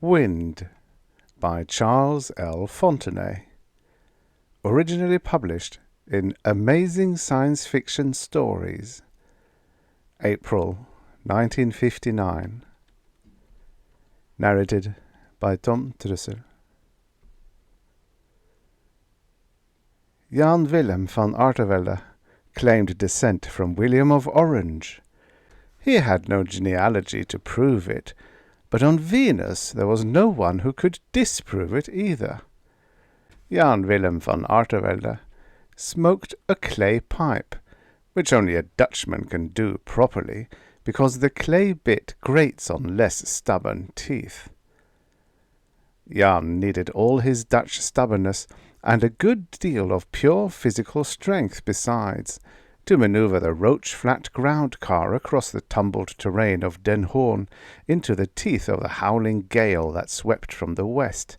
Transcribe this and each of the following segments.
Wind by Charles L. Fontenay. Originally published in Amazing Science Fiction Stories, April 1959. Narrated by Trussel. Jan van Artevelde claimed descent from William of Orange. He had no genealogy to prove it, but on Venus there was no one who could disprove it either. Jan van Artevelde smoked a clay pipe, which only a Dutchman can do properly, because the clay bit grates on less stubborn teeth. Jan needed all his Dutch stubbornness and a good deal of pure physical strength besides, to manoeuvre the roach-flat ground car across the tumbled terrain of Den Hoorn into the teeth of the howling gale that swept from the west.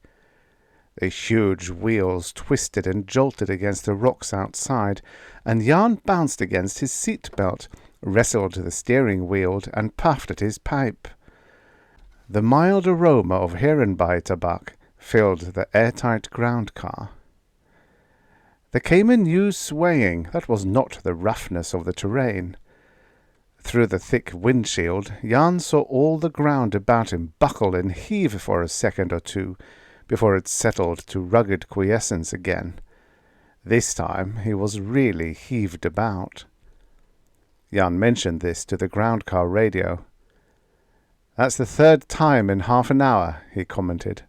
The huge wheels twisted and jolted against the rocks outside, and Jan bounced against his seat belt, wrestled the steering wheel, and puffed at his pipe. The mild aroma of Herenbei-tabak filled the airtight ground car. There came a new swaying that was not the roughness of the terrain. Through the thick windshield, Jan saw all the ground about him buckle and heave for a second or two, before it settled to rugged quiescence again. This time he was really heaved about. Jan mentioned this to the ground car radio. "That's the third time in half an hour," he commented.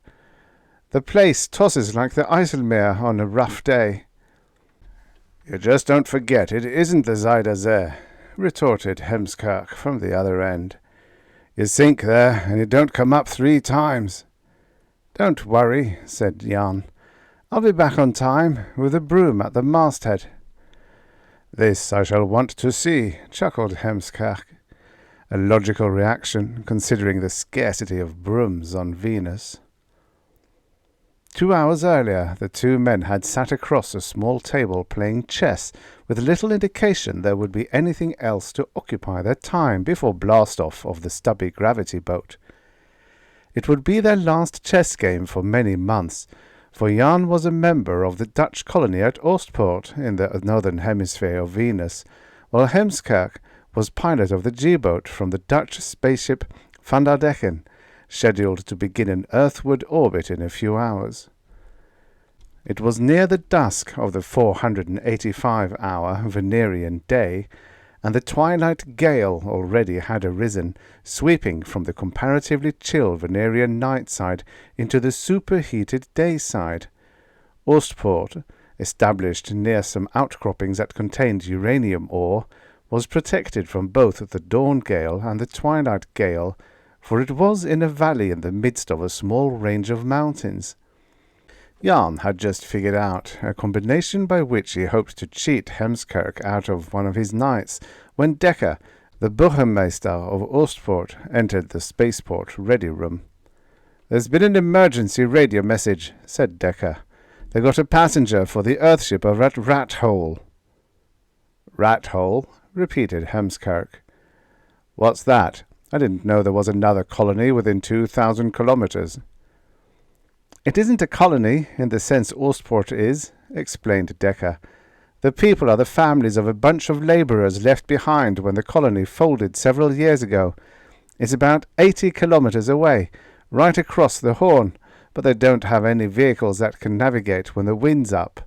"The place tosses like the IJsselmeer on a rough day." "You just don't forget it isn't the Zuider Zee," retorted Heemskerk from the other end. "You sink there, and you don't come up 3 times. "Don't worry," said Jan. "I'll be back on time, with a broom at the masthead." "This I shall want to see," chuckled Heemskerk. A logical reaction, considering the scarcity of brooms on Venus. 2 hours earlier, the two men had sat across a small table playing chess, with little indication there would be anything else to occupy their time before blast-off of the stubby gravity boat. It would be their last chess game for many months, for Jan was a member of the Dutch colony at Oostpoort in the northern hemisphere of Venus, while Heemskerk was pilot of the G-boat from the Dutch spaceship Van scheduled to begin an earthward orbit in a few hours. It was near the dusk of the 485-hour Venerian day, and the twilight gale already had arisen, sweeping from the comparatively chill Venerian night side into the superheated day side. Oostpoort, established near some outcroppings that contained uranium ore, was protected from both the dawn gale and the twilight gale, for it was in a valley in the midst of a small range of mountains. Jan had just figured out a combination by which he hoped to cheat Heemskerk out of one of his nights, when Dekker, the burgemeester of Oostpoort, entered the spaceport ready room. "There's been an emergency radio message," said Dekker. "They got a passenger for the earthship over at Rat Hole." "Rat Hole?" repeated Heemskerk. "What's that? I didn't know there was another colony within 2,000 kilometers. "It isn't a colony, in the sense Oostpoort is," explained Dekker. "The people are the families of a bunch of labourers left behind when the colony folded several years ago. It's about 80 kilometers away, right across the Horn, but they don't have any vehicles that can navigate when the wind's up."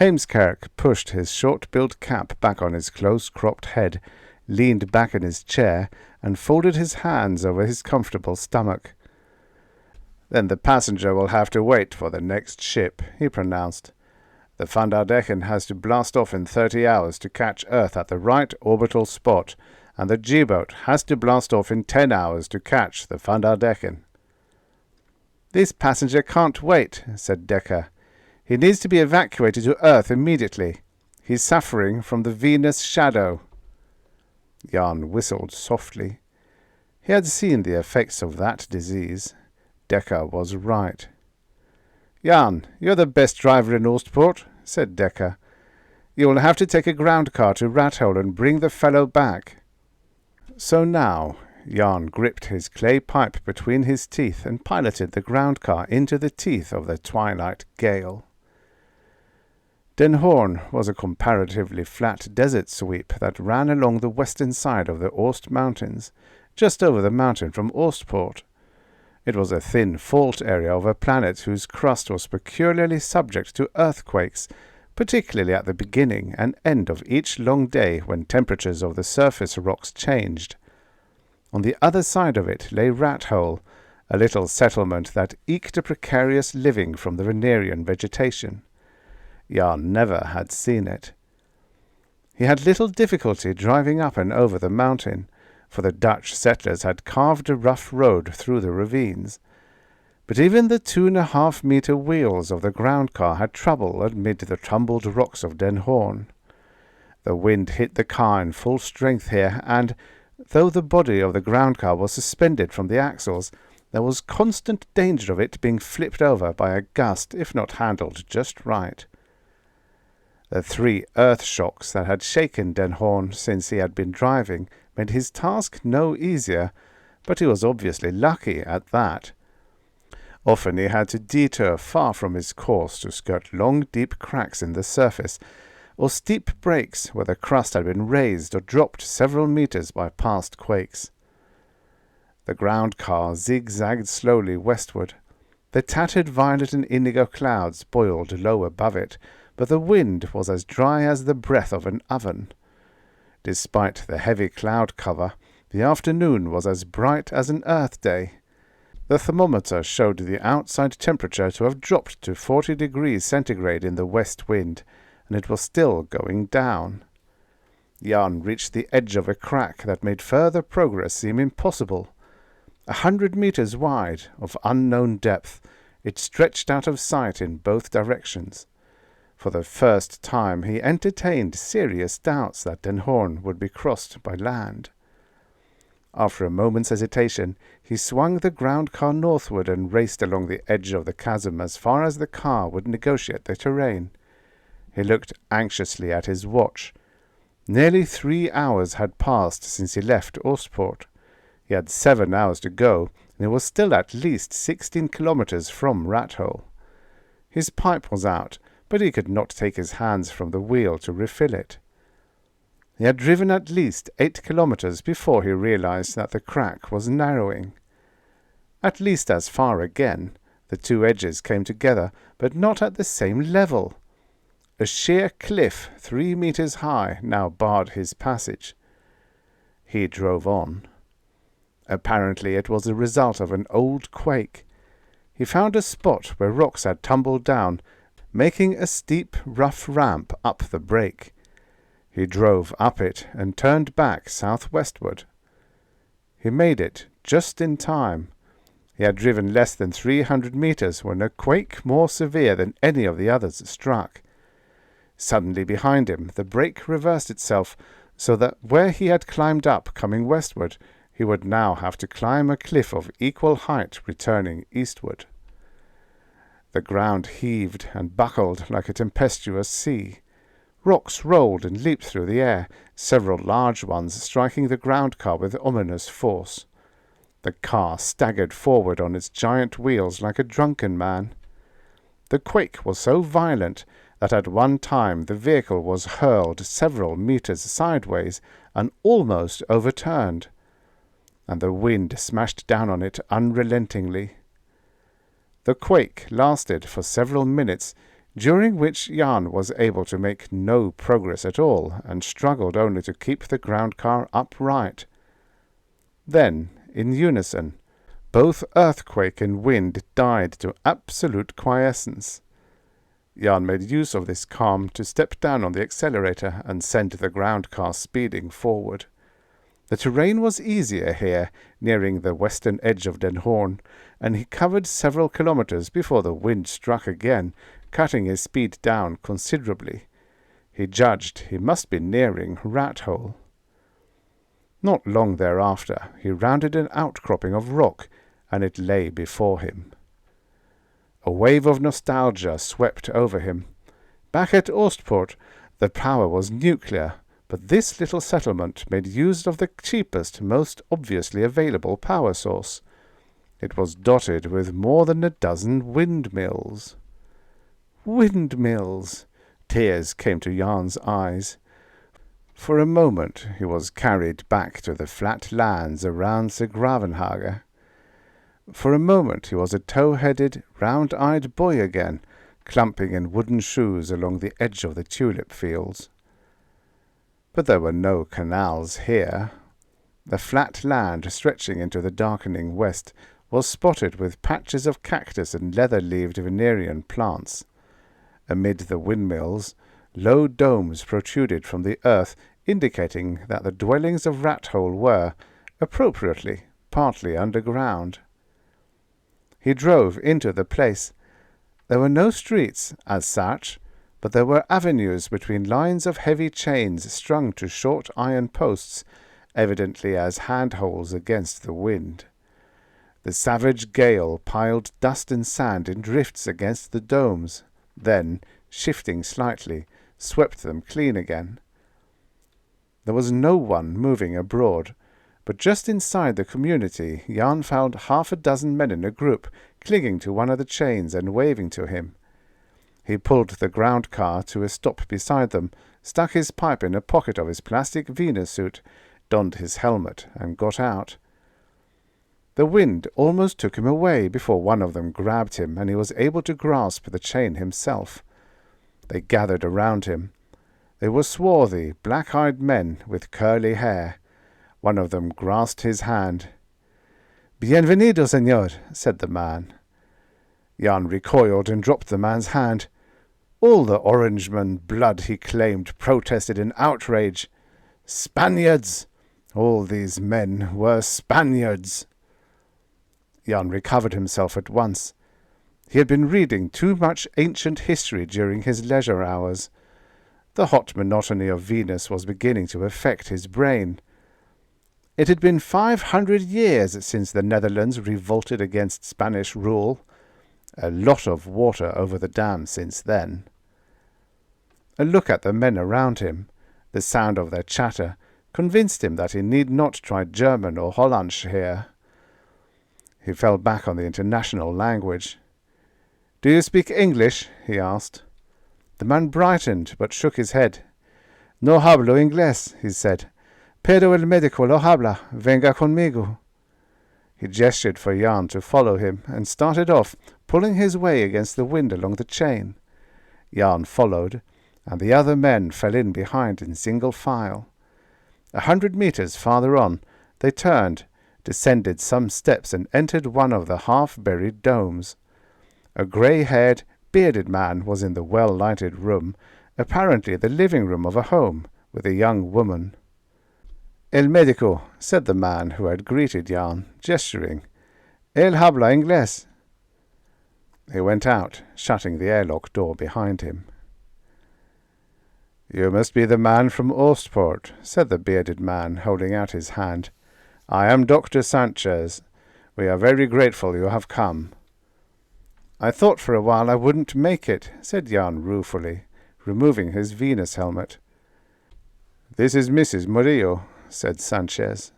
Heemskerk pushed his short-billed cap back on his close-cropped head, leaned back in his chair, and folded his hands over his comfortable stomach. "Then the passenger will have to wait for the next ship," he pronounced. "The Van has to blast off in 30 hours to catch Earth at the right orbital spot, and the G-boat has to blast off in 10 hours to catch the Van "This passenger can't wait," said Dekker. "He needs to be evacuated to Earth immediately. He's suffering from the Venus shadow." Jan whistled softly. He had seen the effects of that disease. Dekker was right. "Jan, you're the best driver in Oostpoort," said Dekker. "You will have to take a ground car to Rathole and bring the fellow back." So now Jan gripped his clay pipe between his teeth and piloted the ground car into the teeth of the twilight gale. Den Hoorn was a comparatively flat desert sweep that ran along the western side of the Oost Mountains, just over the mountain from Oostpoort. It was a thin fault area of a planet whose crust was peculiarly subject to earthquakes, particularly at the beginning and end of each long day when temperatures of the surface rocks changed. On the other side of it lay Rat Hole, a little settlement that eked a precarious living from the Venerian vegetation. Jan never had seen it. He had little difficulty driving up and over the mountain, for the Dutch settlers had carved a rough road through the ravines. But even the 2.5-meter wheels of the ground car had trouble amid the tumbled rocks of Den Hoorn. The wind hit the car in full strength here, and, though the body of the ground car was suspended from the axles, there was constant danger of it being flipped over by a gust if not handled just right. The 3 earth shocks that had shaken Den Hoorn since he had been driving made his task no easier, but he was obviously lucky at that. Often he had to detour far from his course to skirt long deep cracks in the surface, or steep breaks where the crust had been raised or dropped several meters by past quakes. The ground car zigzagged slowly westward. The tattered violet and indigo clouds boiled low above it, but the wind was as dry as the breath of an oven. Despite the heavy cloud cover, the afternoon was as bright as an Earth day. The thermometer showed the outside temperature to have dropped to 40 degrees centigrade in the west wind, and it was still going down. Jan reached the edge of a crack that made further progress seem impossible. 100 meters wide, of unknown depth, it stretched out of sight in both directions. For the first time he entertained serious doubts that Den Hoorn would be crossed by land. After a moment's hesitation, he swung the ground car northward and raced along the edge of the chasm as far as the car would negotiate the terrain. He looked anxiously at his watch. Nearly 3 hours had passed since he left Oostpoort. He had 7 hours to go, and he was still at least 16 kilometers from Rat Hole. His pipe was out, but he could not take his hands from the wheel to refill it. He had driven at least 8 kilometers before he realized that the crack was narrowing. At least as far again, the 2 edges came together, but not at the same level. A sheer cliff 3 meters high now barred his passage. He drove on. Apparently it was the result of an old quake. He found a spot where rocks had tumbled down, making a steep, rough ramp up the break. He drove up it and turned back southwestward. He made it just in time. He had driven less than 300 meters when a quake more severe than any of the others struck. Suddenly behind him, the break reversed itself, so that where he had climbed up coming westward, he would now have to climb a cliff of equal height returning eastward. The ground heaved and buckled like a tempestuous sea. Rocks rolled and leaped through the air, several large ones striking the ground car with ominous force. The car staggered forward on its giant wheels like a drunken man. The quake was so violent that at one time the vehicle was hurled several meters sideways and almost overturned, and the wind smashed down on it unrelentingly. The quake lasted for several minutes, during which Jan was able to make no progress at all and struggled only to keep the ground car upright. Then, in unison, both earthquake and wind died to absolute quiescence. Jan made use of this calm to step down on the accelerator and send the ground car speeding forward. The terrain was easier here, nearing the western edge of Den Hoorn, and he covered several kilometers before the wind struck again, cutting his speed down considerably. He judged he must be nearing Rat Hole. Not long thereafter he rounded an outcropping of rock, and it lay before him. A wave of nostalgia swept over him. Back at Oostpoort, the power was nuclear, but this little settlement made use of the cheapest, most obviously available power source. It was dotted with more than a dozen windmills. Windmills! Tears came to Jan's eyes. For a moment he was carried back to the flat lands around the Gravenhage. For a moment he was a tow-headed, round-eyed boy again, clumping in wooden shoes along the edge of the tulip fields. But there were no canals here. The flat land stretching into the darkening west was spotted with patches of cactus and leather-leaved Venerian plants. Amid the windmills, low domes protruded from the earth, indicating that the dwellings of Rathole were, appropriately, partly underground. He drove into the place. There were no streets, as such, but there were avenues between lines of heavy chains strung to short iron posts, evidently as handholds against the wind. The savage gale piled dust and sand in drifts against the domes, then, shifting slightly, swept them clean again. There was no one moving abroad, but just inside the community Jan found half a dozen men in a group, clinging to one of the chains and waving to him. He pulled the ground car to a stop beside them, stuck his pipe in a pocket of his plastic Venus suit, donned his helmet, and got out. The wind almost took him away before one of them grabbed him, and he was able to grasp the chain himself. They gathered around him. They were swarthy, black-eyed men with curly hair. One of them grasped his hand. "Bienvenido, señor," said the man. Jan recoiled and dropped the man's hand. All the Orangeman blood, he claimed, protested in outrage. Spaniards! All these men were Spaniards! Jan recovered himself at once. He had been reading too much ancient history during his leisure hours. The hot monotony of Venus was beginning to affect his brain. It had been 500 years since the Netherlands revolted against Spanish rule. A lot of water over the dam since then. A look at the men around him, the sound of their chatter, convinced him that he need not try German or Hollandsch here. He fell back on the international language. "Do you speak English?" he asked. The man brightened, but shook his head. "No hablo inglés," he said. "Pero el médico lo habla. Venga conmigo." He gestured for Jan to follow him, and started off, pulling his way against the wind along the chain. Jan followed, and the other men fell in behind in single file. 100 meters farther on, they turned, descended some steps, and entered one of the half-buried domes. A grey-haired, bearded man was in the well-lighted room, apparently the living room of a home, with a young woman. "El médico," said the man who had greeted Jan, gesturing. "Él habla inglés." He went out, shutting the airlock door behind him. "You must be the man from Ostport," said the bearded man, holding out his hand. "I am Dr. Sanchez. We are very grateful you have come." "I thought for a while I wouldn't make it," said Jan ruefully, removing his Venus helmet. "This is Mrs. Murillo," said Sanchez.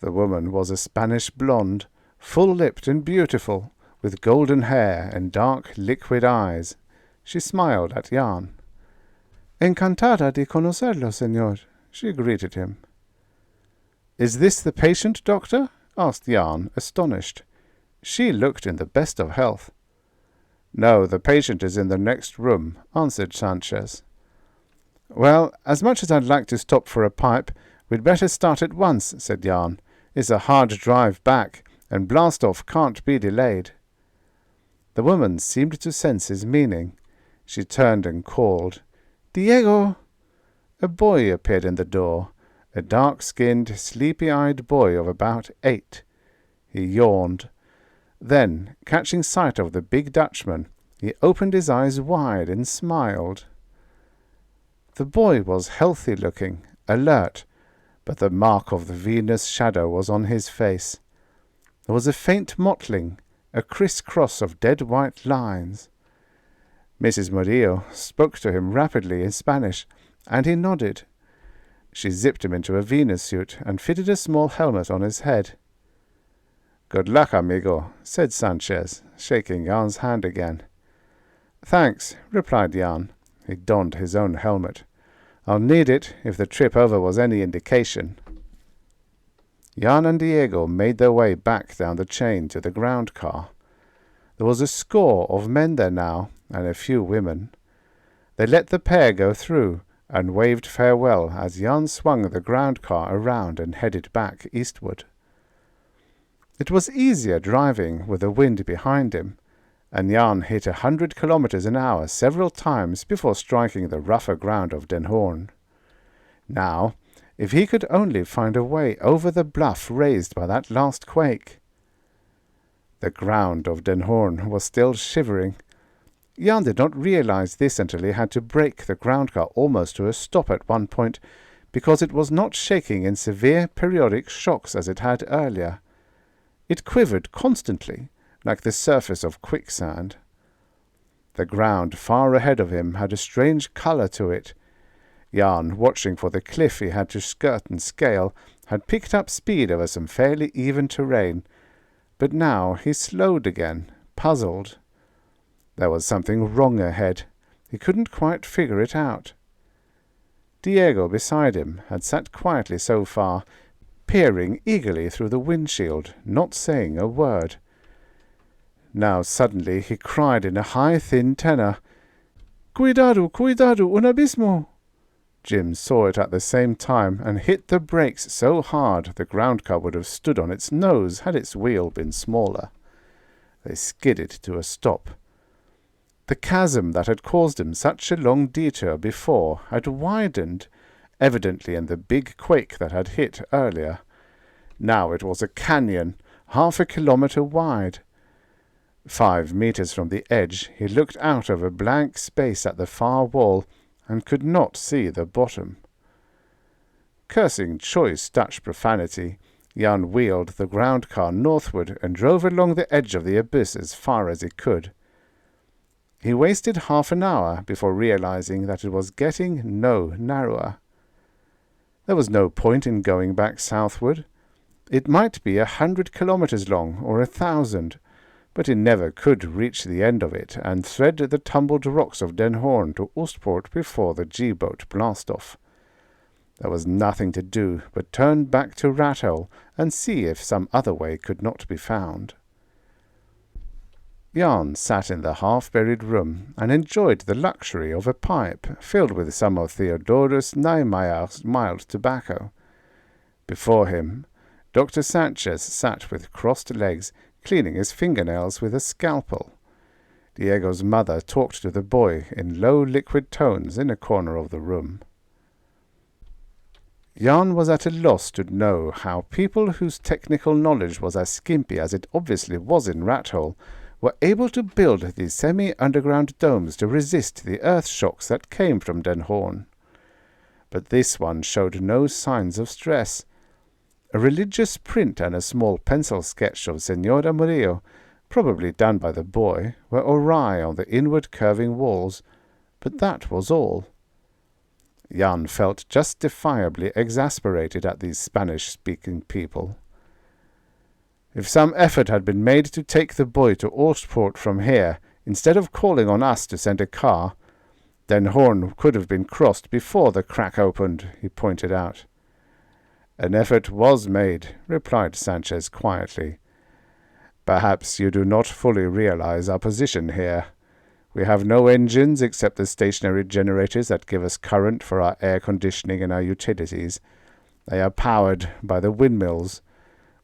The woman was a Spanish blonde, full-lipped and beautiful, with golden hair and dark, liquid eyes. She smiled at Jan. "Encantada de conocerlo, señor," she greeted him. "Is this the patient, doctor?" asked Jan, astonished. She looked in the best of health. "No, the patient is in the next room," answered Sanchez. "Well, as much as I'd like to stop for a pipe, we'd better start at once," said Jan. "It's a hard drive back, and blast-off can't be delayed." The woman seemed to sense his meaning. She turned and called, "Diego!" A boy appeared in the door, a dark-skinned, sleepy-eyed boy of about 8. He yawned. Then, catching sight of the big Dutchman, he opened his eyes wide and smiled. The boy was healthy-looking, alert, but the mark of the Venus shadow was on his face. There was a faint mottling, a criss-cross of dead white lines. Mrs. Murillo spoke to him rapidly in Spanish, and he nodded. She zipped him into a Venus suit and fitted a small helmet on his head. "Good luck, amigo," said Sanchez, shaking Jan's hand again. "Thanks," replied Jan. He donned his own helmet. "I'll need it if the trip over was any indication." Jan and Diego made their way back down the chain to the ground car. There was a score of men there now, and a few women. They let the pair go through, and waved farewell as Jan swung the ground car around and headed back eastward. It was easier driving with the wind behind him, and Jan hit 100 kilometers an hour several times before striking the rougher ground of Den Hoorn. Now, if he could only find a way over the bluff raised by that last quake. The ground of Den Hoorn was still shivering. Jan did not realize this until he had to brake the ground car almost to a stop at one point, because it was not shaking in severe periodic shocks as it had earlier. It quivered constantly, like the surface of quicksand. The ground far ahead of him had a strange color to it. Jan, watching for the cliff he had to skirt and scale, had picked up speed over some fairly even terrain, but now he slowed again, puzzled. There was something wrong ahead. He couldn't quite figure it out. Diego beside him had sat quietly so far, peering eagerly through the windshield, not saying a word. Now suddenly he cried in a high, thin tenor, "Cuidado, cuidado, un abismo!" Jim saw it at the same time and hit the brakes so hard the ground car would have stood on its nose had its wheel been smaller. They skidded to a stop. The chasm that had caused him such a long detour before had widened, evidently in the big quake that had hit earlier. Now it was a canyon, 1/2 kilometer wide. 5 meters from the edge, he looked out over blank space at the far wall and could not see the bottom. Cursing choice Dutch profanity, Jan wheeled the ground car northward and drove along the edge of the abyss as far as he could. He wasted 1/2 an hour before realizing that it was getting no narrower. There was no point in going back southward. It might be 100 kilometers long or 1,000, but he never could reach the end of it and thread the tumbled rocks of Den Hoorn to Oostpoort before the G-boat blast-off. There was nothing to do but turn back to Rathole and see if some other way could not be found. Jan sat in the half-buried room and enjoyed the luxury of a pipe filled with some of Theodorus Niemeyer's mild tobacco. Before him, Dr. Sanchez sat with crossed legs, cleaning his fingernails with a scalpel. Diego's mother talked to the boy in low liquid tones in a corner of the room. Jan was at a loss to know how people whose technical knowledge was as skimpy as it obviously was in Rathole were able to build these semi-underground domes to resist the earth shocks that came from Den Hoorn. But this one showed no signs of stress. A religious print and a small pencil sketch of Senora Murillo, probably done by the boy, were awry on the inward curving walls, but that was all. Jan felt justifiably exasperated at these Spanish-speaking people. If some effort had been made to take the boy to Oostpoort from here, instead of calling on us to send a car, Den Hoorn could have been crossed before the crack opened, he pointed out. An effort was made, replied Sanchez quietly. Perhaps you do not fully realize our position here. We have no engines except the stationary generators that give us current for our air conditioning and our utilities. They are powered by the windmills.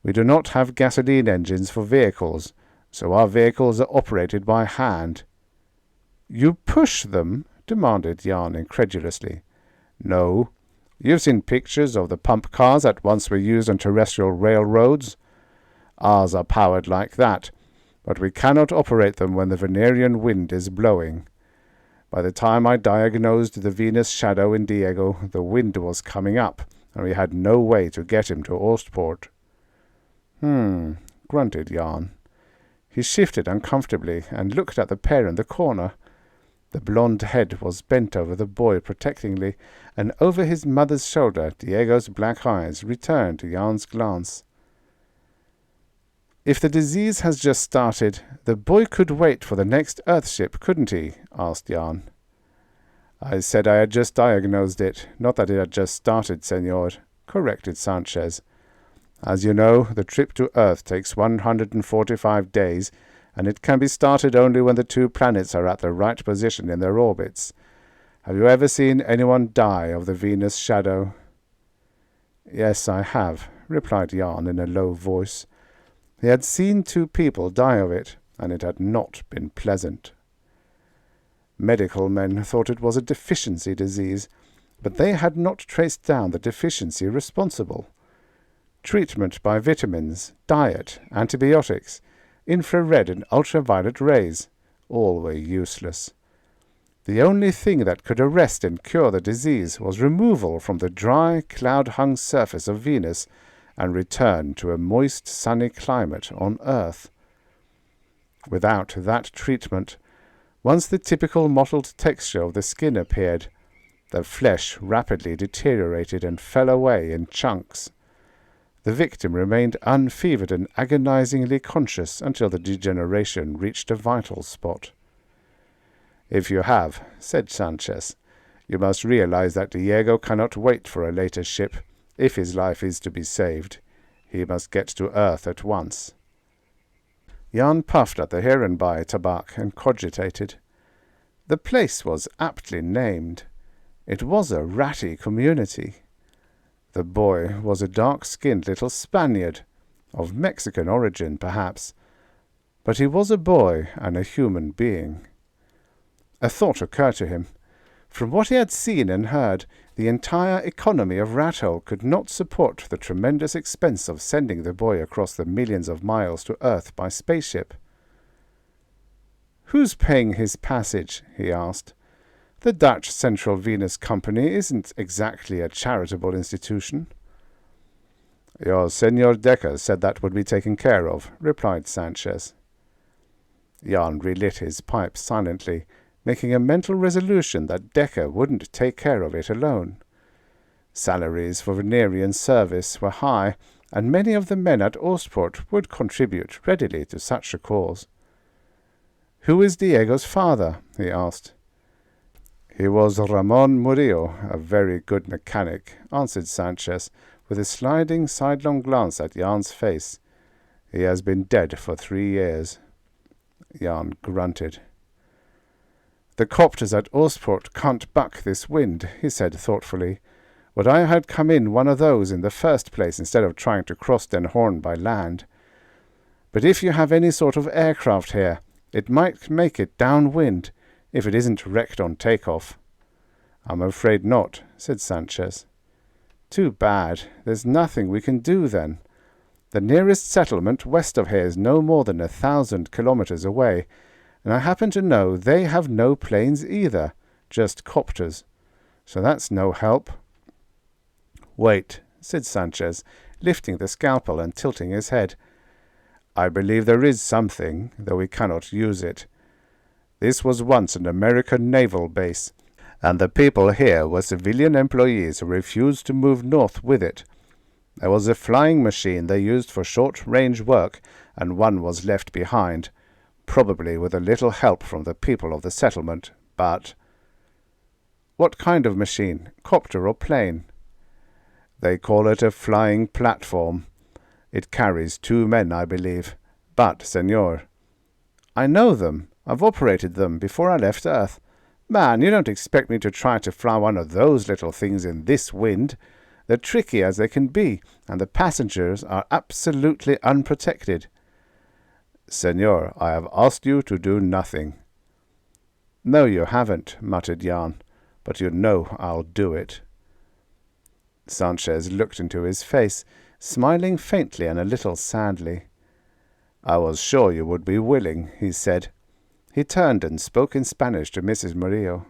We do not have gasoline engines for vehicles, so our vehicles are operated by hand. You push them? Demanded Jan incredulously. No. You've seen pictures of the pump cars that once were used on terrestrial railroads. Ours are powered like that, but we cannot operate them when the Venerian wind is blowing. By the time I diagnosed the Venus shadow in Diego, the wind was coming up, and we had no way to get him to Oostpoort. Grunted Jan. He shifted uncomfortably and looked at the pair in the corner. The blond head was bent over the boy protectingly, and over his mother's shoulder Diego's black eyes returned to Jan's glance. "If the disease has just started, the boy could wait for the next Earthship, couldn't he?" asked Jan. "I said I had just diagnosed it, not that it had just started, senor," corrected Sanchez. "As you know, the trip to Earth takes 145 days, and it can be started only when the two planets are at the right position in their orbits. Have you ever seen anyone die of the Venus shadow?" "Yes, I have," replied Jan in a low voice. He had seen 2 people die of it, and it had not been pleasant. Medical men thought it was a deficiency disease, but they had not traced down the deficiency responsible. Treatment by vitamins, diet, antibiotics, infrared and ultraviolet rays, all were useless. The only thing that could arrest and cure the disease was removal from the dry, cloud-hung surface of Venus and return to a moist, sunny climate on Earth. Without that treatment, once the typical mottled texture of the skin appeared, the flesh rapidly deteriorated and fell away in chunks. The victim remained unfevered and agonizingly conscious until the degeneration reached a vital spot. "If you have," said Sanchez, "you must realize that Diego cannot wait for a later ship. If his life is to be saved, he must get to Earth at once." Jan puffed at the Heerenbaai tobacco and cogitated. The place was aptly named. It was a ratty community. The boy was a dark-skinned little Spaniard, of Mexican origin perhaps, but he was a boy and a human being. A thought occurred to him. From what he had seen and heard, the entire economy of Rathole could not support the tremendous expense of sending the boy across the millions of miles to Earth by spaceship. "Who's paying his passage?" he asked. "The Dutch Central Venus Company isn't exactly a charitable institution." "Your Senor Decker said that would be taken care of," replied Sanchez. Jan relit his pipe silently, making a mental resolution that Decker wouldn't take care of it alone. Salaries for Venerian service were high, and many of the men at Oostpoort would contribute readily to such a cause. "Who is Diego's father?" he asked. "He was Ramon Murillo, a very good mechanic," answered Sanchez, with a sliding sidelong glance at Jan's face. "He has been dead for 3 years." Jan grunted. "The copters at Oostpoort can't buck this wind," he said thoughtfully. "Would I had come in one of those in the first place instead of trying to cross Den Hoorn by land. But if you have any sort of aircraft here, it might make it downwind, if it isn't wrecked on takeoff." "I'm afraid not," said Sanchez. "Too bad. There's nothing we can do then. The nearest settlement west of here is no more than 1,000 kilometers away, and I happen to know they have no planes either, just copters. So that's no help." "Wait," said Sanchez, lifting the scalpel and tilting his head. "I believe there is something, though we cannot use it. This was once an American naval base, and the people here were civilian employees who refused to move north with it. There was a flying machine they used for short-range work, and one was left behind, probably with a little help from the people of the settlement, but—" "What kind of machine? Copter or plane?" "They call it a flying platform. It carries 2 men, I believe. But, senor—" "I know them. I've operated them before I left Earth. Man, you don't expect me to try to fly one of those little things in this wind. They're tricky as they can be, and the passengers are absolutely unprotected." "Senor, I have asked you to do nothing." "No, you haven't," muttered Jan, "but you know I'll do it." Sanchez looked into his face, smiling faintly and a little sadly. "I was sure you would be willing," he said. He turned and spoke in Spanish to Mrs. Murillo.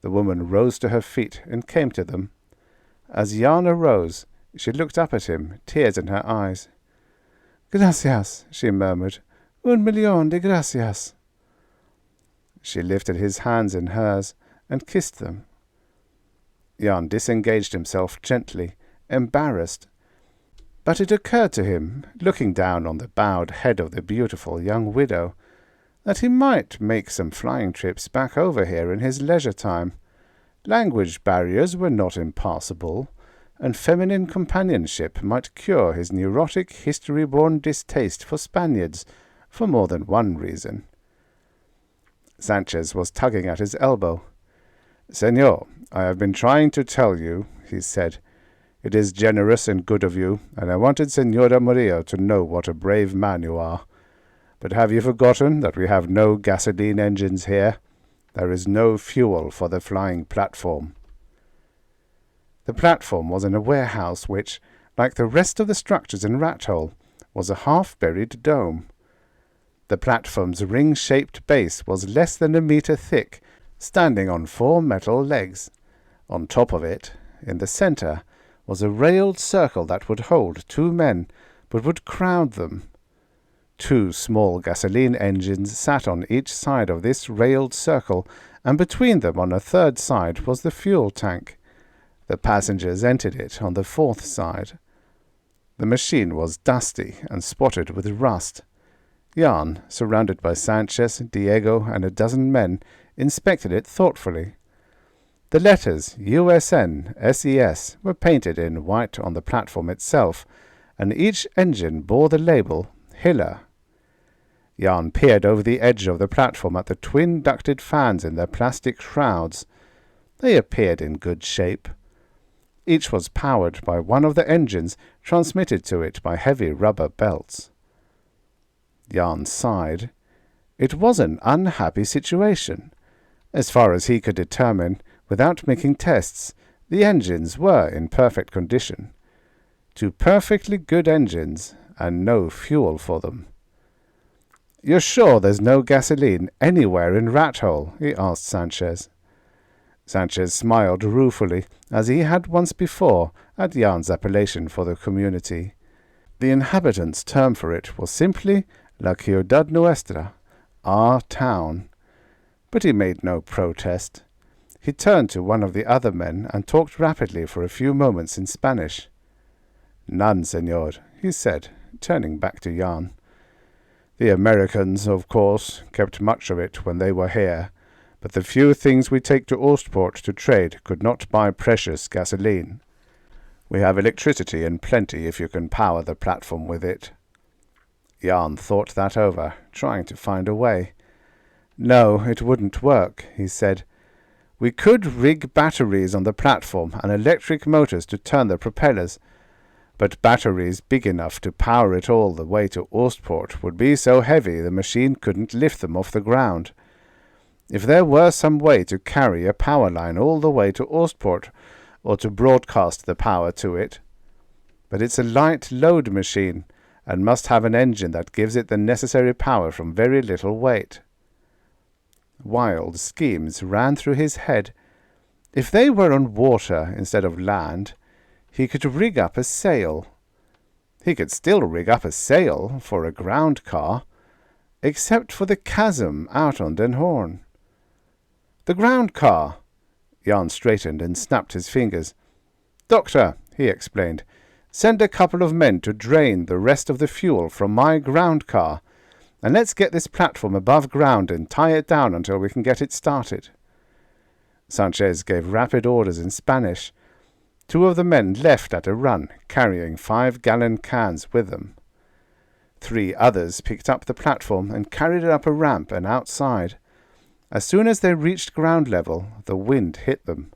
The woman rose to her feet and came to them. As Jan arose, she looked up at him, tears in her eyes. "Gracias," she murmured. "1,000,000 de gracias." She lifted his hands in hers and kissed them. Jan disengaged himself gently, embarrassed. But it occurred to him, looking down on the bowed head of the beautiful young widow, that he might make some flying trips back over here in his leisure time. Language barriers were not impassable, and feminine companionship might cure his neurotic, history-born distaste for Spaniards for more than one reason. Sanchez was tugging at his elbow. "Senor, I have been trying to tell you," he said. "It is generous and good of you, and I wanted Senora Murillo to know what a brave man you are. But have you forgotten that we have no gasoline engines here? There is no fuel for the flying platform." The platform was in a warehouse which, like the rest of the structures in Rathole, was a half-buried dome. The platform's ring-shaped base was less than a meter thick, standing on 4 metal legs. On top of it, in the center, was a railed circle that would hold 2 men, but would crowd them. 2 small gasoline engines sat on each side of this railed circle, and between them on a third side was the fuel tank. The passengers entered it on the 4th side. The machine was dusty and spotted with rust. Jan, surrounded by Sanchez, Diego, and a dozen men, inspected it thoughtfully. The letters USN, SES were painted in white on the platform itself, and each engine bore the label Hiller. Jan peered over the edge of the platform at the twin-ducted fans in their plastic shrouds. They appeared in good shape. Each was powered by one of the engines transmitted to it by heavy rubber belts. Jan sighed. It was an unhappy situation. As far as he could determine, without making tests, the engines were in perfect condition. 2 perfectly good engines, and no fuel for them. "You're sure there's no gasoline anywhere in Rathole?" he asked Sanchez. Sanchez smiled ruefully, as he had once before, at Jan's appellation for the community. The inhabitants' term for it was simply La Ciudad Nuestra, our town. But he made no protest. He turned to one of the other men and talked rapidly for a few moments in Spanish. "None, senor," he said, turning back to Jan. "The Americans, of course, kept much of it when they were here, but the few things we take to Ostport to trade could not buy precious gasoline. We have electricity in plenty if you can power the platform with it." Jan thought that over, trying to find a way. "No, it wouldn't work," he said. "We could rig batteries on the platform and electric motors to turn the propellers, but batteries big enough to power it all the way to Ostport would be so heavy the machine couldn't lift them off the ground. If there were some way to carry a power line all the way to Ostport, or to broadcast the power to it. But it's a light load machine, and must have an engine that gives it the necessary power from very little weight." Wild schemes ran through his head. If they were on water instead of land, he could rig up a sail. He could still rig up a sail for a ground car, except for the chasm out on Den Hoorn. "The ground car!" Jan straightened and snapped his fingers. "Doctor," he explained, "send a couple of men to drain the rest of the fuel from my ground car, and let's get this platform above ground and tie it down until we can get it started." Sanchez gave rapid orders in Spanish. 2 of the men left at a run, carrying 5-gallon cans with them. 3 others picked up the platform and carried it up a ramp and outside. As soon as they reached ground level, the wind hit them.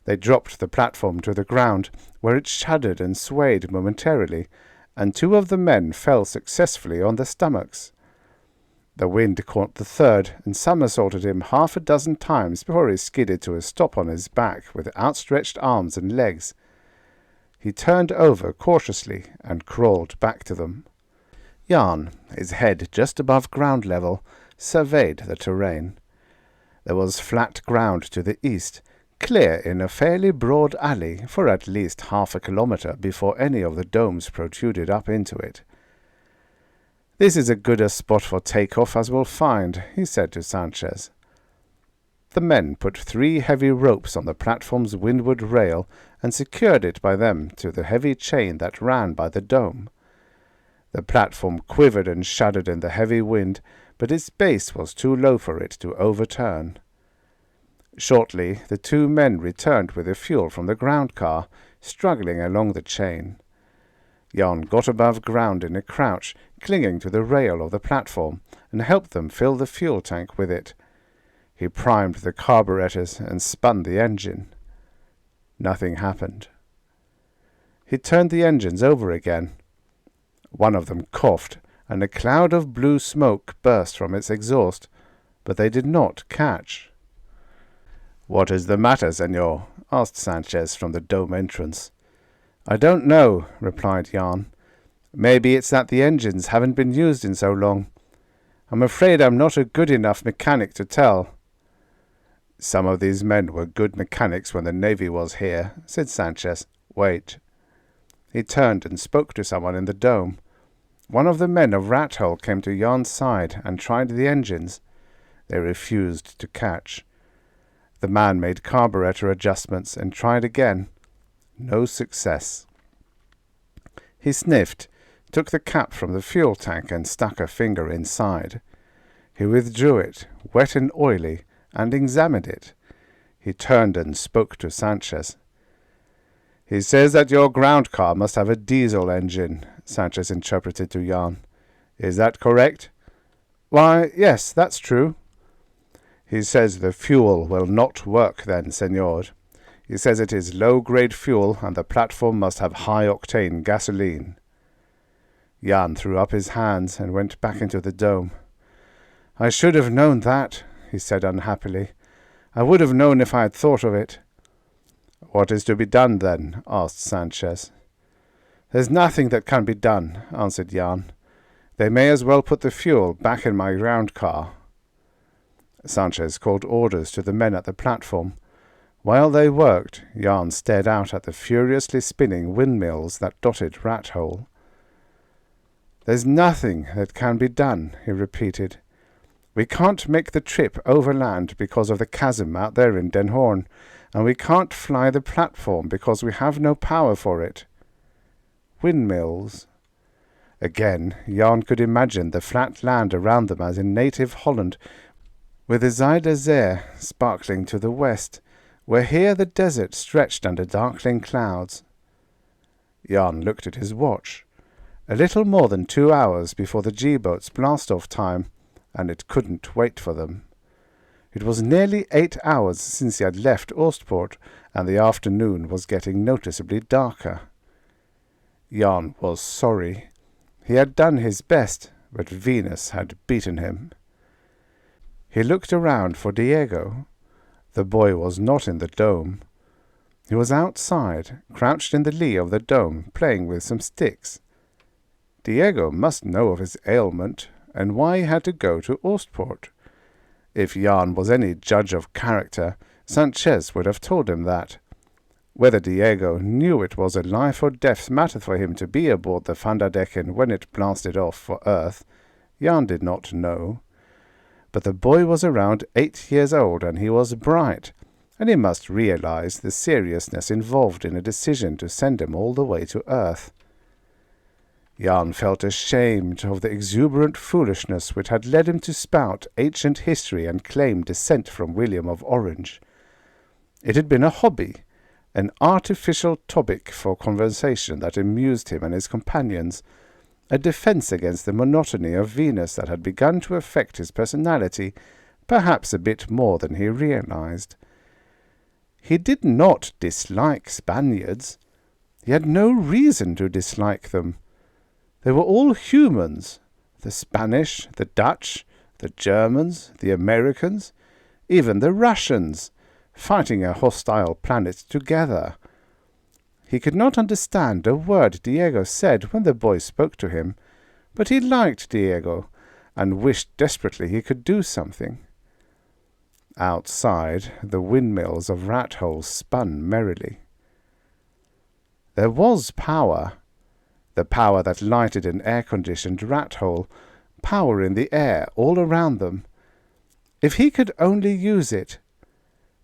They dropped the platform to the ground, where it shuddered and swayed momentarily, and 2 of the men fell successfully on their stomachs. The wind caught the third and somersaulted him 6 times before he skidded to a stop on his back with outstretched arms and legs. He turned over cautiously and crawled back to them. Jan, his head just above ground level, surveyed the terrain. There was flat ground to the east, clear in a fairly broad alley for at least 1/2 kilometre before any of the domes protruded up into it. "This is as good a spot for take-off as we'll find," he said to Sanchez. The men put 3 heavy ropes on the platform's windward rail and secured it by them to the heavy chain that ran by the dome. The platform quivered and shuddered in the heavy wind, but its base was too low for it to overturn. Shortly, the 2 men returned with the fuel from the ground car, struggling along the chain. Jan got above ground in a crouch, clinging to the rail of the platform, and helped them fill the fuel tank with it. He primed the carburetors and spun the engine. Nothing happened. He turned the engines over again. One of them coughed, and a cloud of blue smoke burst from its exhaust, but they did not catch. "What is the matter, senor?" asked Sanchez from the dome entrance. "I don't know," replied Jan. "Maybe it's that the engines haven't been used in so long. I'm afraid I'm not a good enough mechanic to tell." "Some of these men were good mechanics when the Navy was here," said Sanchez. "Wait." He turned and spoke to someone in the dome. One of the men of Rathole came to Jan's side and tried the engines. They refused to catch. The man made carburetor adjustments and tried again. No success. He sniffed, took the cap from the fuel tank and stuck a finger inside. He withdrew it, wet and oily, and examined it. He turned and spoke to Sanchez. "He says that your ground car must have a diesel engine," Sanchez interpreted to Jan. "Is that correct?" "Why, yes, that's true." "He says the fuel will not work then, senor. He says it is low-grade fuel and the platform must have high-octane gasoline." Jan threw up his hands and went back into the dome. "I should have known that," he said unhappily. "I would have known if I had thought of it." "What is to be done, then?" asked Sanchez. "There's nothing that can be done," answered Jan. "They may as well put the fuel back in my ground car." Sanchez called orders to the men at the platform. While they worked, Jan stared out at the furiously spinning windmills that dotted Rathole. "There's nothing that can be done," he repeated. "We can't make the trip overland because of the chasm out there in Den Hoorn, and we can't fly the platform because we have no power for it." Windmills. Again, Jan could imagine the flat land around them as in native Holland, with the Zuider Zee sparkling to the west, where here the desert stretched under darkling clouds. Jan looked at his watch. A little more than 2 hours before the G-boat's blast-off time, and it couldn't wait for them. It was nearly 8 hours since he had left Oostpoort, and the afternoon was getting noticeably darker. Jan was sorry. He had done his best, but Venus had beaten him. He looked around for Diego. The boy was not in the dome. He was outside, crouched in the lee of the dome, playing with some sticks. Diego must know of his ailment, and why he had to go to Oostpoort. If Jan was any judge of character, Sanchez would have told him that. Whether Diego knew it was a life-or-death matter for him to be aboard the Van der Decken when it blasted off for Earth, Jan did not know. But the boy was around 8 years old, and he was bright, and he must realize the seriousness involved in a decision to send him all the way to Earth. Jan felt ashamed of the exuberant foolishness which had led him to spout ancient history and claim descent from William of Orange. It had been a hobby, an artificial topic for conversation that amused him and his companions, a defense against the monotony of Venus that had begun to affect his personality, perhaps a bit more than he realized. He did not dislike Spaniards. He had no reason to dislike them. They were all humans, the Spanish, the Dutch, the Germans, the Americans, even the Russians, fighting a hostile planet together. He could not understand a word Diego said when the boy spoke to him, but he liked Diego, and wished desperately he could do something. Outside, the windmills of Rathole spun merrily. There was power. The power that lighted an air-conditioned rat-hole, power in the air all around them. If he could only use it.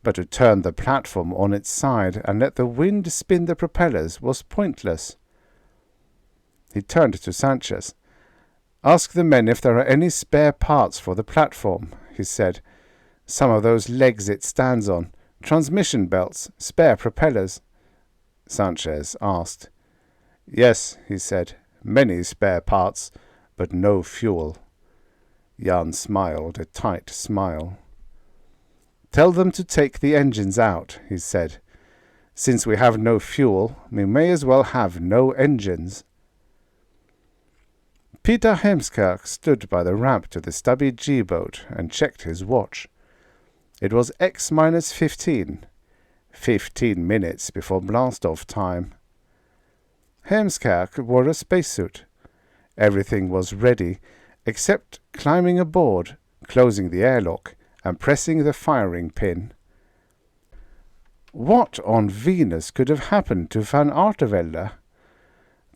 But to turn the platform on its side and let the wind spin the propellers was pointless. He turned to Sanchez. "Ask the men if there are any spare parts for the platform," he said. "Some of those legs it stands on, transmission belts, spare propellers." Sanchez asked. "Yes," he said, "many spare parts, but no fuel." Jan smiled a tight smile. "Tell them to take the engines out," he said. "Since we have no fuel, we may as well have no engines." Peter Heemskerk stood by the ramp to the stubby G-boat and checked his watch. It was X-15, 15 minutes before blast-off time. Heemskerk wore a spacesuit. Everything was ready, except climbing aboard, closing the airlock, and pressing the firing pin. What on Venus could have happened to Van Artevelde?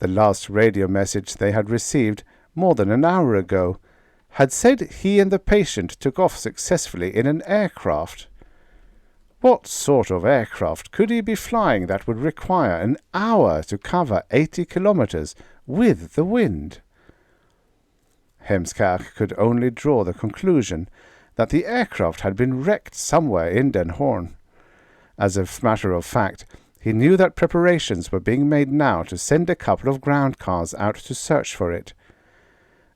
The last radio message they had received, more than an hour ago, had said he and the patient took off successfully in an aircraft. What sort of aircraft could he be flying that would require an hour to cover 80 kilometers with the wind? Heemskerk could only draw the conclusion that the aircraft had been wrecked somewhere in Den Hoorn. As a matter of fact, he knew that preparations were being made now to send a couple of ground cars out to search for it.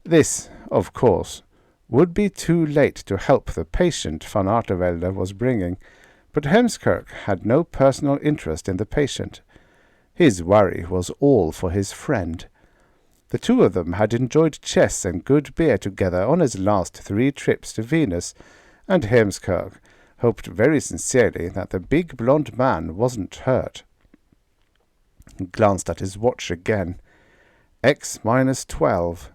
This, of course, would be too late to help the patient Van Artevelde was bringing, but Heemskerk had no personal interest in the patient. His worry was all for his friend. The two of them had enjoyed chess and good beer together on his last 3 trips to Venus, and Heemskerk hoped very sincerely that the big blond man wasn't hurt. He glanced at his watch again. X-12.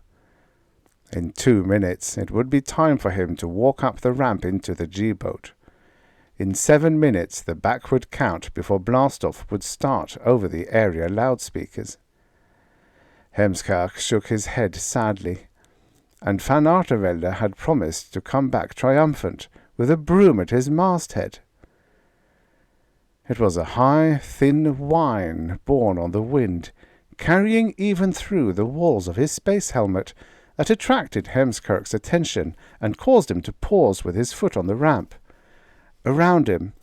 In 2 minutes it would be time for him to walk up the ramp into the G-boat. In 7 minutes the backward count before blastoff would start over the area loudspeakers. Heemskerk shook his head sadly, and Van Artevelde had promised to come back triumphant with a broom at his masthead. It was a high, thin whine borne on the wind, carrying even through the walls of his space helmet, that attracted Heemskerk's attention and caused him to pause with his foot on the ramp. Around him,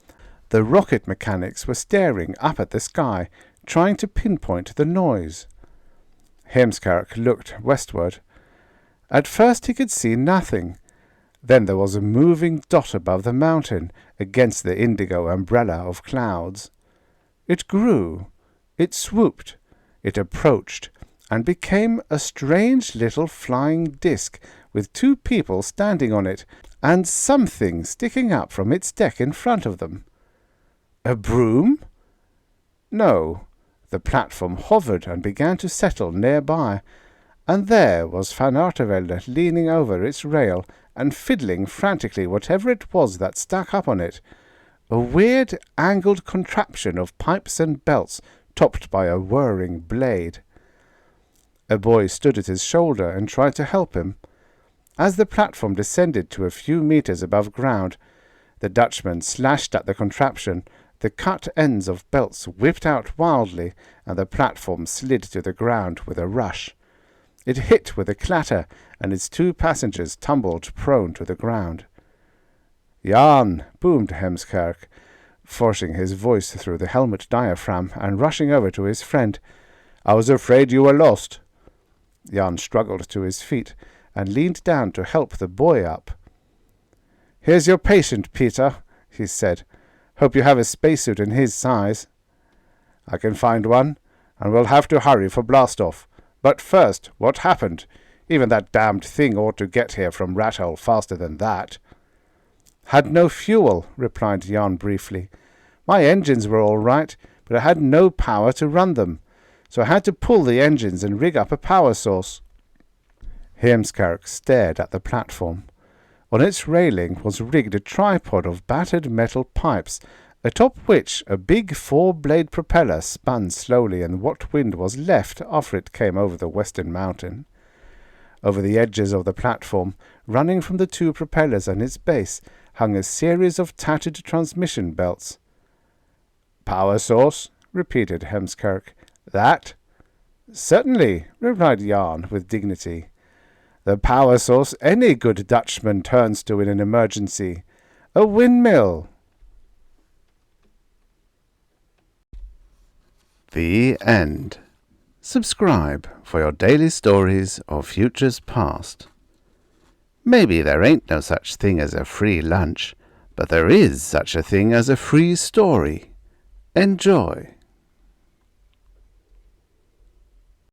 the rocket mechanics were staring up at the sky, trying to pinpoint the noise. Heemskerk looked westward. At first he could see nothing. Then there was a moving dot above the mountain, against the indigo umbrella of clouds. It grew, it swooped, it approached, and became a strange little flying disk, with 2 people standing on it, and something sticking up from its deck in front of them. A broom? No. The platform hovered and began to settle nearby, and there was Van Artevelde leaning over its rail and fiddling frantically whatever it was that stuck up on it, a weird angled contraption of pipes and belts topped by a whirring blade. A boy stood at his shoulder and tried to help him. As the platform descended to a few meters above ground, the Dutchman slashed at the contraption. The cut ends of belts whipped out wildly, and the platform slid to the ground with a rush. It hit with a clatter, and its 2 passengers tumbled prone to the ground. "Jan!" boomed Heemskerk, forcing his voice through the helmet diaphragm and rushing over to his friend. "I was afraid you were lost." Jan struggled to his feet and leaned down to help the boy up. "Here's your patient, Peter," he said. "Hope you have a spacesuit in his size." "I can find one, and we'll have to hurry for blastoff. But first, what happened? Even that damned thing ought to get here from Rathole faster than that." "Had no fuel," replied Jan briefly. "My engines were all right, but I had no power to run them, so I had to pull the engines and rig up a power source." Heemskerk stared at the platform. On its railing was rigged a tripod of battered metal pipes, atop which a big 4-blade propeller spun slowly in what wind was left after it came over the western mountain. Over the edges of the platform, running from the two propellers and its base, hung a series of tattered transmission belts. "Power source?" repeated Hemskirk. "That?" "Certainly," replied Jan with dignity. "The power source any good Dutchman turns to in an emergency. A windmill." The end. Subscribe for your daily stories of futures past. Maybe there ain't no such thing as a free lunch, but there is such a thing as a free story. Enjoy.